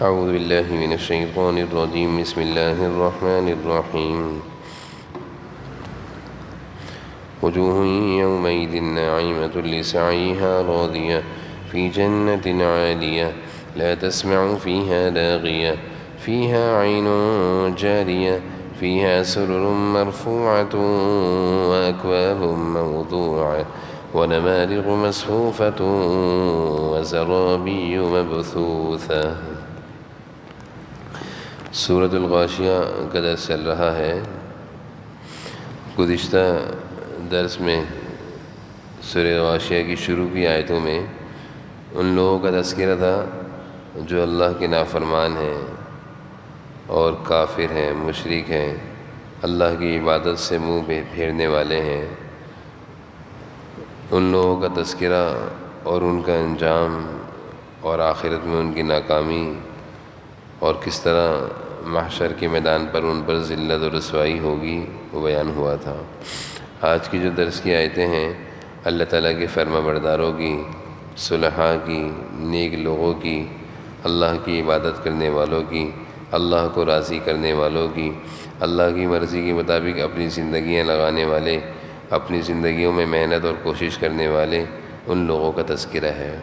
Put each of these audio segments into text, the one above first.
اعوذ باللہ من الشیطان الرجیم بسم اللہ الرحمن الرحیم وجوہ یومئذ ناعمۃ لسعیہا راضیہ فی جنۃ عالیہ لا تسمع فیہا لاغیہ فیہا عین جاریہ فیہا سرر مرفوعۃ واکواب موضوعہ ونمارق مصفوفۃ وزرابی مبثوثہ۔ سورۃ الغاشیہ کا درس چل رہا ہے۔ گزشتہ درس میں سورۃ غاشیہ کی شروع کی آیتوں میں ان لوگوں کا تذکرہ تھا جو اللہ کے نافرمان ہیں اور کافر ہیں، مشرک ہیں، اللہ کی عبادت سے منہ پھیرنے والے ہیں۔ ان لوگوں کا تذکرہ اور ان کا انجام اور آخرت میں ان کی ناکامی اور کس طرح محشر کے میدان پر ان پر ذلت و رسوائی ہوگی وہ بیان ہوا تھا۔ آج کی جو درس کی آیتیں ہیں اللہ تعالیٰ کے فرما برداروں کی، صلحاء کی، نیک لوگوں کی، اللہ کی عبادت کرنے والوں کی، اللہ کو راضی کرنے والوں کی، اللہ کی مرضی کے مطابق اپنی زندگیاں لگانے والے، اپنی زندگیوں میں محنت اور کوشش کرنے والے ان لوگوں کا تذکرہ ہے۔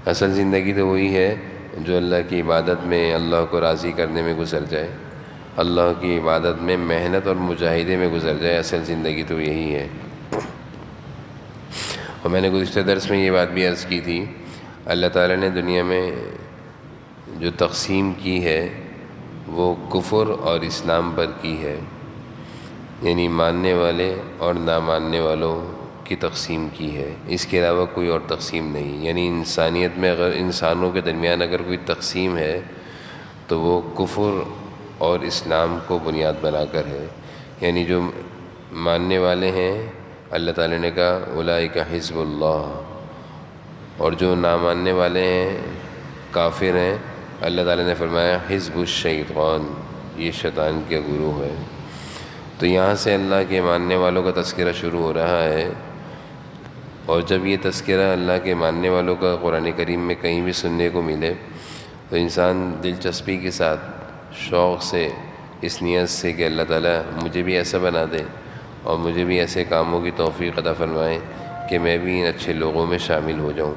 اصل زندگی تو وہی ہے جو اللہ کی عبادت میں، اللہ کو راضی کرنے میں گزر جائے، اللہ کی عبادت میں محنت اور مجاہدے میں گزر جائے۔ اصل زندگی تو یہی ہے۔ اور میں نے گزشتہ درس میں یہ بات بھی عرض کی تھی، اللہ تعالیٰ نے دنیا میں جو تقسیم کی ہے وہ کفر اور اسلام پر کی ہے، یعنی ماننے والے اور نہ ماننے والوں کی تقسیم کی ہے، اس کے علاوہ کوئی اور تقسیم نہیں۔ یعنی انسانیت میں اگر انسانوں کے درمیان اگر کوئی تقسیم ہے تو وہ کفر اور اسلام کو بنیاد بنا کر ہے۔ یعنی جو ماننے والے ہیں اللہ تعالیٰ نے کہا اولئک حزب اللہ، اور جو نہ ماننے والے ہیں، کافر ہیں، اللہ تعالیٰ نے فرمایا حزب الشیطان، یہ شیطان کا گروہ ہے۔ تو یہاں سے اللہ کے ماننے والوں کا تذکرہ شروع ہو رہا ہے، اور جب یہ تذکرہ اللہ کے ماننے والوں کا قرآن کریم میں کہیں بھی سننے کو ملے تو انسان دلچسپی کے ساتھ، شوق سے، اس نیت سے کہ اللہ تعالیٰ مجھے بھی ایسا بنا دے اور مجھے بھی ایسے کاموں کی توفیق عطا فرمائے کہ میں بھی ان اچھے لوگوں میں شامل ہو جاؤں۔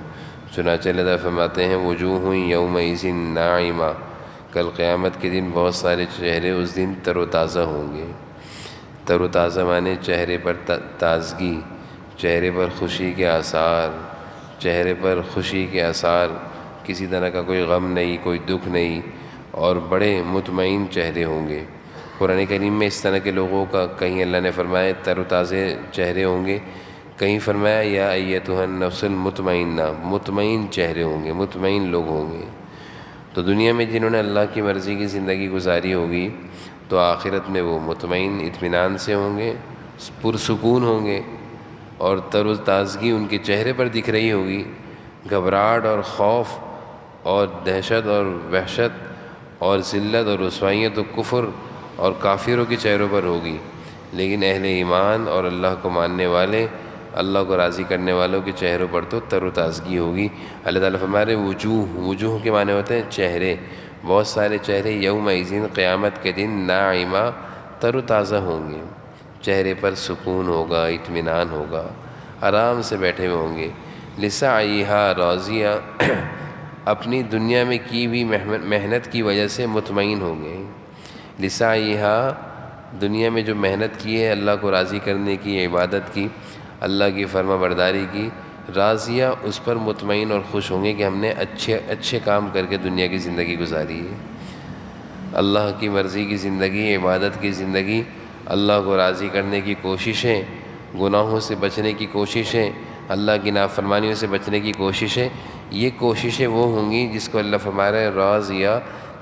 چنانچہ اللہ تعالیٰ فرماتے ہیں وجوہ یومئذ ناعمہ، کل قیامت کے دن بہت سارے چہرے اس دن تر و تازہ ہوں گے۔ تر و تازہ معنی چہرے پر تازگی، چہرے پر خوشی کے آثار، چہرے پر خوشی کے آثار، کسی طرح کا کوئی غم نہیں، کوئی دکھ نہیں، اور بڑے مطمئن چہرے ہوں گے۔ قرآن کریم میں اس طرح کے لوگوں کا کہیں اللہ نے فرمایا تر و تازہ چہرے ہوں گے، کہیں فرمایا یا ایتھا النفس المطمئنہ، مطمئن چہرے ہوں گے، مطمئن لوگ ہوں گے۔ تو دنیا میں جنہوں نے اللہ کی مرضی کی زندگی گزاری ہوگی تو آخرت میں وہ مطمئن اطمینان سے ہوں گے، پرسکون ہوں گے، اور تر و تازگی ان کے چہرے پر دکھ رہی ہوگی۔ گھبراہٹ اور خوف اور دہشت اور وحشت اور ذلت اور رسوائیاں تو کفر اور کافروں کے چہروں پر ہوگی، لیکن اہل ایمان اور اللہ کو ماننے والے، اللہ کو راضی کرنے والوں کے چہروں پر تو تر و تازگی ہوگی۔ اللہ تعالیٰ فرما رہے وجوہ کے معنی ہوتے ہیں چہرے، بہت سارے چہرے یومئذ قیامت کے دن ناعمہ، تر و تازہ ہوں گے، چہرے پر سکون ہوگا، اطمینان ہوگا، آرام سے بیٹھے ہوئے ہوں گے۔ لسعیہا راضیہ، اپنی دنیا میں کی ہوئی محنت کی وجہ سے مطمئن ہوں گے۔ لسعیہا، دنیا میں جو محنت کی ہے اللہ کو راضی کرنے کی، عبادت کی، اللہ کی فرما برداری کی، راضیہ، اس پر مطمئن اور خوش ہوں گے کہ ہم نے اچھے کام کر کے دنیا کی زندگی گزاری ہے۔ اللہ کی مرضی کی زندگی، عبادت کی زندگی، اللہ کو راضی کرنے کی کوششیں، گناہوں سے بچنے کی کوششیں، اللہ کی نافرمانیوں سے بچنے کی کوششیں، یہ کوششیں وہ ہوں گی جس کو اللہ فرما رہا ہے راضیہ،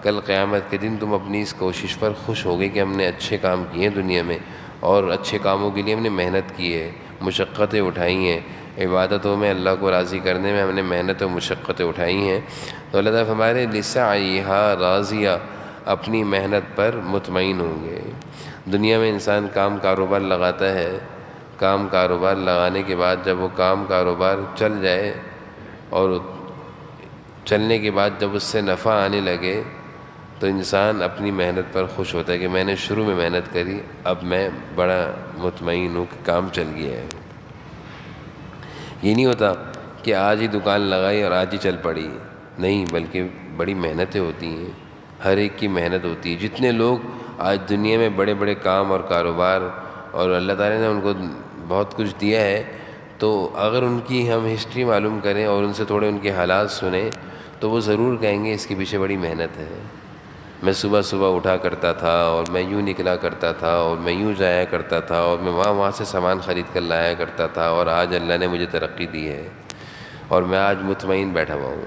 کل قیامت کے دن تم اپنی اس کوشش پر خوش ہوگے کہ ہم نے اچھے کام کیے ہیں دنیا میں، اور اچھے کاموں کے لیے ہم نے محنت کی ہے، مشقتیں اٹھائی ہیں، عبادتوں میں اللہ کو راضی کرنے میں ہم نے محنت و مشقتیں اٹھائی ہیں۔ تو اللہ تعالیٰ فرما رہے ہیں لسعیہا راضیہ، اپنی محنت پر مطمئن ہوں گے۔ دنیا میں انسان کام کاروبار لگاتا ہے، کام کاروبار لگانے کے بعد جب وہ کام کاروبار چل جائے اور چلنے کے بعد جب اس سے نفع آنے لگے تو انسان اپنی محنت پر خوش ہوتا ہے کہ میں نے شروع میں محنت کری، اب میں بڑا مطمئن ہوں کہ کام چل گیا ہے۔ یہ نہیں ہوتا کہ آج ہی دکان لگائی اور آج ہی چل پڑی، نہیں، بلکہ بڑی محنتیں ہوتی ہیں، ہر ایک کی محنت ہوتی ہے۔ جتنے لوگ آج دنیا میں بڑے بڑے کام اور کاروبار، اور اللہ تعالیٰ نے ان کو بہت کچھ دیا ہے، تو اگر ان کی ہم ہسٹری معلوم کریں اور ان سے تھوڑے ان کے حالات سنیں تو وہ ضرور کہیں گے اس کے پیچھے بڑی محنت ہے۔ میں صبح صبح اٹھا کرتا تھا اور میں یوں نکلا کرتا تھا اور میں یوں جایا کرتا تھا اور میں وہاں سے سامان خرید کر لایا کرتا تھا، اور آج اللہ نے مجھے ترقی دی ہے اور میں آج مطمئن بیٹھا ہوا ہوں۔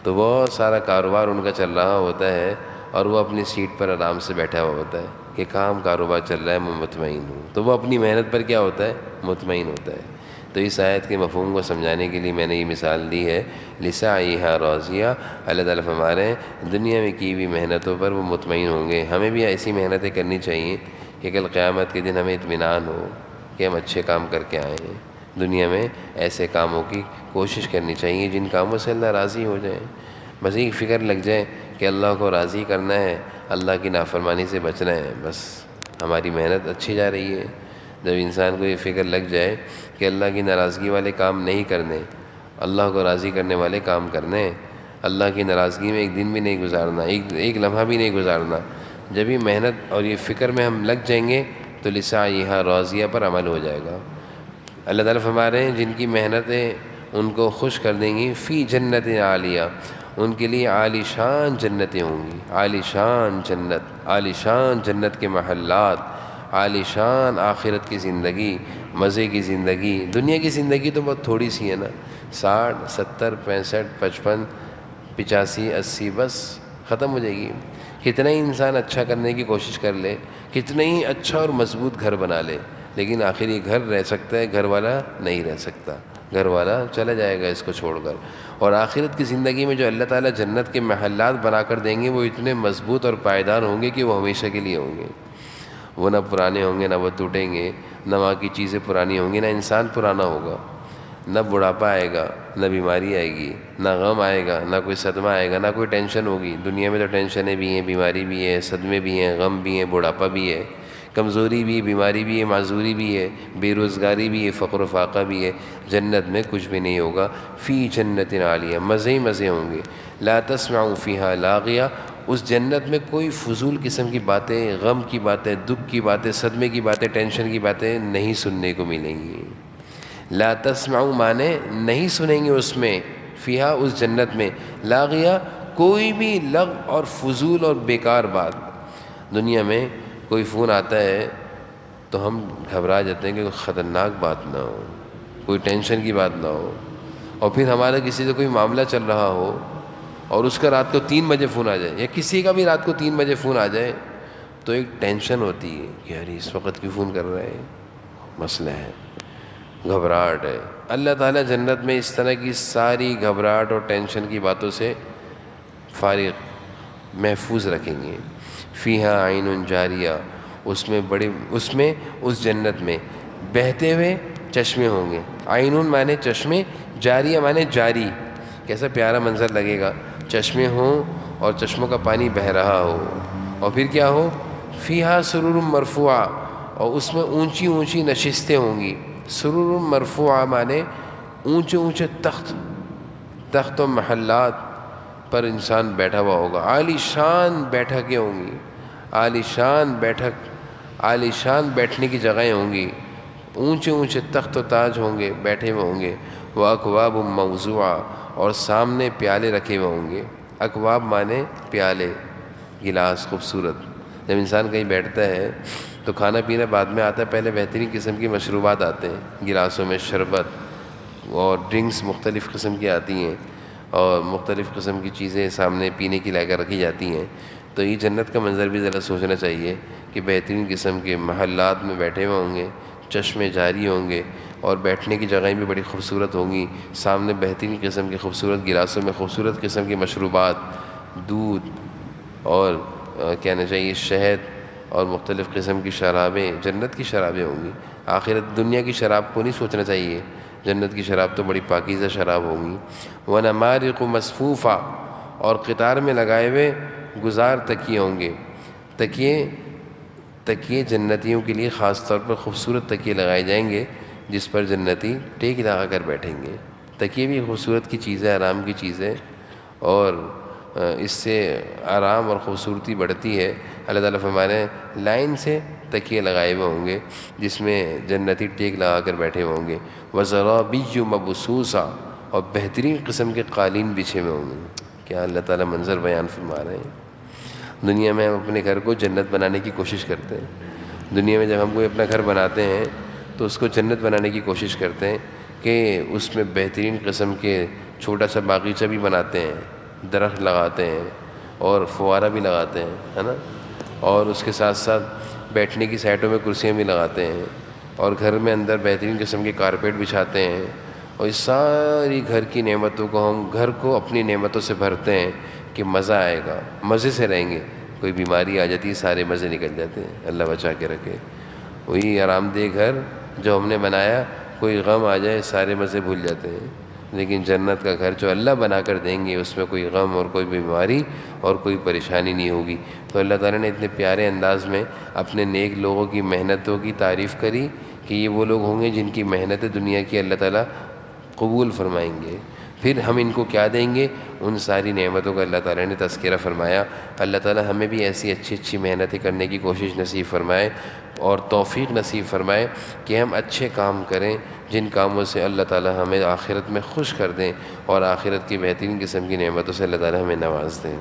تو بہت سارا کاروبار ان کا چل رہا ہوتا ہے اور وہ اپنی سیٹ پر آرام سے بیٹھا ہوا ہوتا ہے کہ کام کاروبار چل رہا ہے، میں مطمئن ہوں، تو وہ اپنی محنت پر کیا ہوتا ہے؟ مطمئن ہوتا ہے۔ تو اس آیت کے مفہوم کو سمجھانے کے لیے میں نے یہ مثال دی ہے، لسعیھا راضیہ، اللہ تعالیٰ فرما رہے ہیں دنیا میں کی ہوئی محنتوں پر وہ مطمئن ہوں گے۔ ہمیں بھی ایسی محنتیں کرنی چاہیے کہ کل قیامت کے دن ہمیں اطمینان ہو کہ ہم اچھے کام کر کے آئے ہیں۔ دنیا میں ایسے کاموں کی کوشش کرنی چاہیے جن کاموں سے اللہ راضی ہو جائے، بس ایک فکر لگ جائے کہ اللہ کو راضی کرنا ہے، اللہ کی نافرمانی سے بچنا ہے، بس ہماری محنت اچھی جا رہی ہے۔ جب انسان کو یہ فکر لگ جائے کہ اللہ کی ناراضگی والے کام نہیں کرنے، اللہ کو راضی کرنے والے کام کرنے، اللہ کی ناراضگی میں ایک دن بھی نہیں گزارنا، ایک لمحہ بھی نہیں گزارنا، جب یہ محنت اور یہ فکر میں ہم لگ جائیں گے تو لسعیھا راضیہ پر عمل ہو جائے گا۔ اللہ تعالیٰ فرما رہے ہیں جن کی محنتیں ان کو خوش کر دیں گی، فی جنت عالیہ، ان کے لیے عالی شان جنتیں ہوں گی، عالی شان جنت، عالی شان جنت کے محلات، عالی شان آخرت کی زندگی، مزے کی زندگی۔ دنیا کی زندگی تو بہت تھوڑی سی ہے نا، 60 70 65 55 85 80، بس ختم ہو جائے گی۔ کتنا ہی انسان اچھا کرنے کی کوشش کر لے، کتنا ہی اچھا اور مضبوط گھر بنا لے، لیکن آخر یہ گھر رہ سکتا ہے، گھر والا نہیں رہ سکتا، گھر والا چلا جائے گا اس کو چھوڑ کر۔ اور آخرت کی زندگی میں جو اللہ تعالیٰ جنت کے محلات بنا کر دیں گے وہ اتنے مضبوط اور پائیدار ہوں گے کہ وہ ہمیشہ کے لیے ہوں گے، وہ نہ پرانے ہوں گے، نہ وہ ٹوٹیں گے، نہ وہاں کی چیزیں پرانی ہوں گی، نہ انسان پرانا ہوگا، نہ بڑھاپا آئے گا، نہ بیماری آئے گی، نہ غم آئے گا، نہ کوئی صدمہ آئے گا، نہ کوئی ٹینشن ہوگی۔ دنیا میں تو ٹینشنیں بھی ہیں، بیماری بھی ہے، صدمے بھی ہیں، غم بھی ہیں، بڑھاپا بھی ہے، کمزوری بھی، بیماری بھی ہے، معذوری بھی ہے، بے روزگاری بھی ہے، فقر و فاقہ بھی ہے۔ جنت میں کچھ بھی نہیں ہوگا، فی جنت عالیہ، مزے ہی مزے ہوں گے، لا تسمع فیہا لاغیہ، اس جنت میں کوئی فضول قسم کی باتیں، غم کی باتیں، دکھ کی باتیں، صدمے کی باتیں، ٹینشن کی باتیں نہیں سننے کو ملیں گی۔ لا تسمع مانے نہیں سنیں گے اس میں، فیہا اس جنت میں، لاغیہ کوئی بھی لغو اور فضول اور بیکار بات۔ دنیا میں کوئی فون آتا ہے تو ہم گھبرا جاتے ہیں کہ کوئی خطرناک بات نہ ہو، کوئی ٹینشن کی بات نہ ہو، اور پھر ہمارا کسی سے کوئی معاملہ چل رہا ہو اور اس کا رات کو 3 بجے فون آ جائے، یا کسی کا بھی رات کو 3 بجے فون آ جائے تو ایک ٹینشن ہوتی ہے کہ یار اس وقت کیوں فون کر رہے ہیں، مسئلہ ہے، گھبراہٹ ہے۔ اللہ تعالیٰ جنت میں اس طرح کی ساری گھبراہٹ اور ٹینشن کی باتوں سے فارغ، محفوظ رکھیں گے۔ فیہا عین جاریہ، اس میں اس جنت میں بہتے ہوئے چشمے ہوں گے۔ عین مانے چشمے، جاریہ مانے جاری، کیسا پیارا منظر لگے گا، چشمے ہوں اور چشموں کا پانی بہہ رہا ہو، اور پھر کیا ہو، فیہا سرور مرفوعہ، اور اس میں اونچی اونچی نشستیں ہوں گی۔ سرور مرفوعہ مانے اونچے اونچے تخت و محلات پر انسان بیٹھا ہوا ہوگا، عالی شان بیٹھکیں ہوں گی، عالی شان عالی شان بیٹھنے کی جگہیں ہوں گی، اونچے اونچے تخت و تاج ہوں گے، بیٹھے ہوئے ہوں گے، وَأَكْوَابٌ مَوْضُوعَةٌ، اور سامنے پیالے رکھے ہوئے ہوں گے۔ اکواب مانے پیالے، گلاس، خوبصورت۔ جب انسان کہیں بیٹھتا ہے تو کھانا پینا بعد میں آتا ہے، پہلے بہترین قسم کی مشروبات آتے ہیں، گلاسوں میں شربت اور ڈرنکس مختلف قسم کی آتی ہیں، اور مختلف قسم کی چیزیں سامنے پینے کی لا کر رکھی جاتی ہیں۔ تو یہ جنت کا منظر بھی ذرا سوچنا چاہیے کہ بہترین قسم کے محلات میں بیٹھے ہوئے ہوں گے، چشمے جاری ہوں گے، اور بیٹھنے کی جگہیں بھی بڑی خوبصورت ہوں گی، سامنے بہترین قسم کے خوبصورت گلاسوں میں خوبصورت قسم کی مشروبات، دودھ اور کہنا چاہیے شہد اور مختلف قسم کی شرابیں، جنت کی شرابیں ہوں گی۔ آخرت دنیا کی شراب کو نہیں سوچنا چاہیے، جنت کی شراب تو بڑی پاکیزہ شراب ہوگی۔ وَنَمَارِقُ مَصْفُوفَةٌ، اور قطار میں لگائے ہوئے گزار تکیے ہوں گے۔ تکیے جنتیوں کے لیے خاص طور پر خوبصورت تکیے لگائے جائیں گے جس پر جنتی ٹیک لگا کر بیٹھیں گے۔ تکیے بھی خوبصورت کی چیز ہے، آرام کی چیز ہے، اور اس سے آرام اور خوبصورتی بڑھتی ہے۔ اللہ تعالیٰ فرما رہے ہیں لائن سے تکیے لگائے ہوئے ہوں گے جس میں جنتی ٹیک لگا کر بیٹھے ہوئے ہوں گے۔ وَزَرَابِيُّ مَبْثُوثَةٌ، اور بہترین قسم کے قالین بچھے ہوئے ہوں گے۔ کیا اللہ تعالیٰ منظر بیان فرما رہے ہیں۔ دنیا میں ہم اپنے گھر کو جنت بنانے کی کوشش کرتے ہیں۔ دنیا میں جب ہم کوئی اپنا گھر بناتے ہیں تو اس کو جنت بنانے کی کوشش کرتے ہیں کہ اس میں بہترین قسم کے چھوٹا سا باغیچہ بھی بناتے ہیں، درخت لگاتے ہیں اور فوارہ بھی لگاتے ہیں، ہے نا، اور اس کے ساتھ ساتھ بیٹھنے کی سائٹوں میں کرسیاں بھی لگاتے ہیں، اور گھر میں اندر بہترین قسم کے کارپیٹ بچھاتے ہیں، اور اس ساری گھر کی نعمتوں کو ہم گھر کو اپنی نعمتوں سے بھرتے ہیں کہ مزہ آئے گا، مزے سے رہیں گے۔ کوئی بیماری آ جاتی ہے سارے مزے نکل جاتے ہیں، اللہ بچا کے رکھے۔ وہی آرام دہ گھر جو ہم نے بنایا، کوئی غم آ جائے سارے مزے بھول جاتے ہیں، لیکن جنت کا گھر جو اللہ بنا کر دیں گے اس میں کوئی غم اور کوئی بیماری اور کوئی پریشانی نہیں ہوگی۔ تو اللہ تعالیٰ نے اتنے پیارے انداز میں اپنے نیک لوگوں کی محنتوں کی تعریف کری کہ یہ وہ لوگ ہوں گے جن کی محنت دنیا کی اللہ تعالیٰ قبول فرمائیں گے۔ پھر ہم ان کو کیا دیں گے؟ ان ساری نعمتوں کا اللہ تعالیٰ نے تذکرہ فرمایا۔ اللہ تعالیٰ ہمیں بھی ایسی اچھی محنتیں کرنے کی کوشش نصیب فرمائے اور توفیق نصیب فرمائے کہ ہم اچھے کام کریں جن کاموں سے اللہ تعالیٰ ہمیں آخرت میں خوش کر دیں اور آخرت کی بہترین قسم کی نعمتوں سے اللہ تعالیٰ ہمیں نواز دیں۔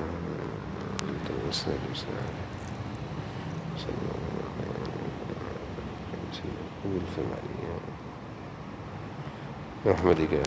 رحمتک یا